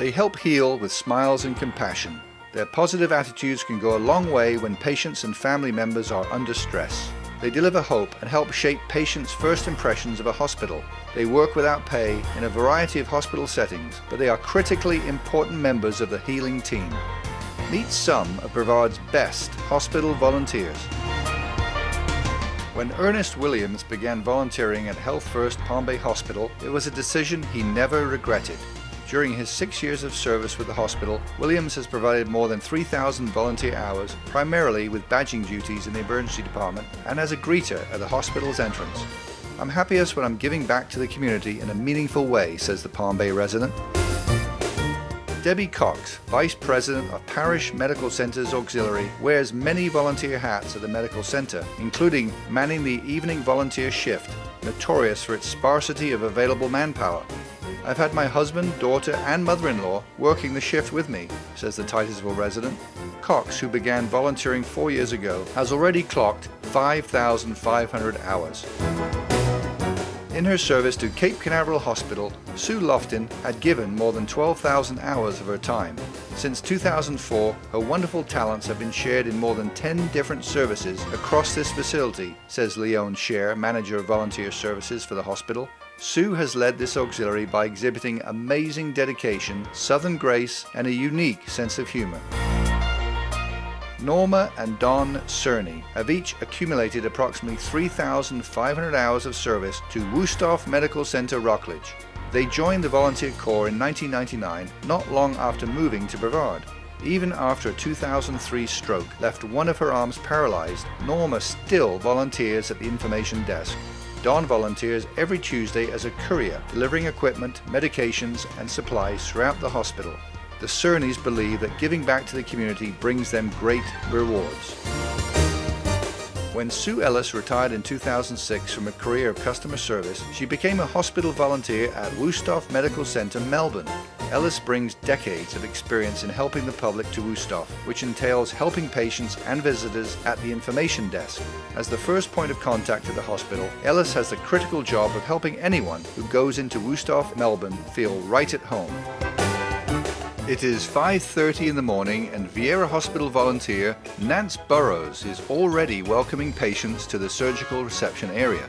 They help heal with smiles and compassion. Their positive attitudes can go a long way when patients and family members are under stress. They deliver hope and help shape patients' first impressions of a hospital. They work without pay in a variety of hospital settings, but they are critically important members of the healing team. Meet some of Brevard's best hospital volunteers. When Ernest Williams began volunteering at Health First Palm Bay Hospital, it was a decision he never regretted. During his 6 years of service with the hospital, Williams has provided more than 3,000 volunteer hours, primarily with badging duties in the emergency department and as a greeter at the hospital's entrance. "I'm happiest when I'm giving back to the community in a meaningful way," says the Palm Bay resident. Debbie Cox, Vice President of Parish Medical Centers Auxiliary, wears many volunteer hats at the medical center, including manning the evening volunteer shift, notorious for its sparsity of available manpower. "I've had my husband, daughter, and mother-in-law working the shift with me," says the Titusville resident. Cox, who began volunteering 4 years ago, has already clocked 5,500 hours. In her service to Cape Canaveral Hospital, Sue Lofton had given more than 12,000 hours of her time. Since 2004, her wonderful talents have been shared in more than 10 different services across this facility, says Leon Scher, Manager of Volunteer Services for the hospital. Sue has led this auxiliary by exhibiting amazing dedication, southern grace, and a unique sense of humor. Norma and Don Cerny have each accumulated approximately 3,500 hours of service to Wusthof Medical Center Rockledge. They joined the Volunteer Corps in 1999, not long after moving to Brevard. Even after a 2003 stroke left one of her arms paralyzed, Norma still volunteers at the information desk. Don volunteers every Tuesday as a courier, delivering equipment, medications, and supplies throughout the hospital. The Cernys believe that giving back to the community brings them great rewards. When Sue Ellis retired in 2006 from a career of customer service, she became a hospital volunteer at Wusthof Medical Center, Melbourne. Ellis brings decades of experience in helping the public to Wusthof, which entails helping patients and visitors at the information desk. As the first point of contact at the hospital, Ellis has the critical job of helping anyone who goes into Wusthof, Melbourne, feel right at home. It is 5:30 in the morning and Vieira Hospital volunteer Nance Burrows is already welcoming patients to the surgical reception area.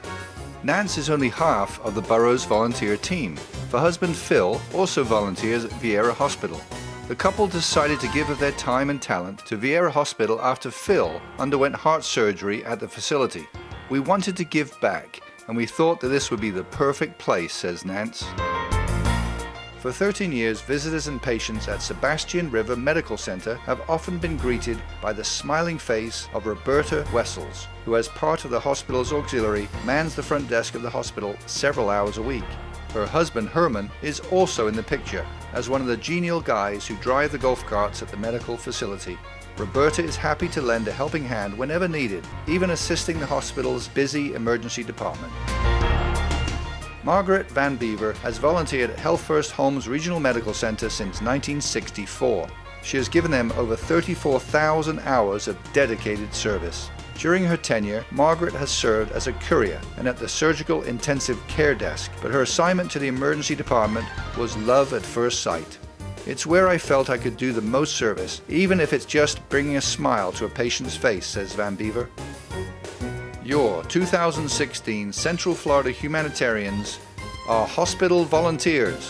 Nance is only half of the Burrows volunteer team. Her husband Phil also volunteers at Vieira Hospital. The couple decided to give of their time and talent to Vieira Hospital after Phil underwent heart surgery at the facility. "We wanted to give back, and we thought that this would be the perfect place," says Nance. For 13 years, visitors and patients at Sebastian River Medical Center have often been greeted by the smiling face of Roberta Wessels, who as part of the hospital's auxiliary mans the front desk of the hospital several hours a week. Her husband Herman is also in the picture as one of the genial guys who drive the golf carts at the medical facility. Roberta is happy to lend a helping hand whenever needed, even assisting the hospital's busy emergency department. Margaret VanBeaver has volunteered at Health First Homes Regional Medical Center since 1964. She has given them over 34,000 hours of dedicated service. During her tenure, Margaret has served as a courier and at the surgical intensive care desk, but her assignment to the emergency department was love at first sight. "It's where I felt I could do the most service, even if it's just bringing a smile to a patient's face," says VanBeaver. Your 2016 Central Florida Humanitarians are hospital volunteers.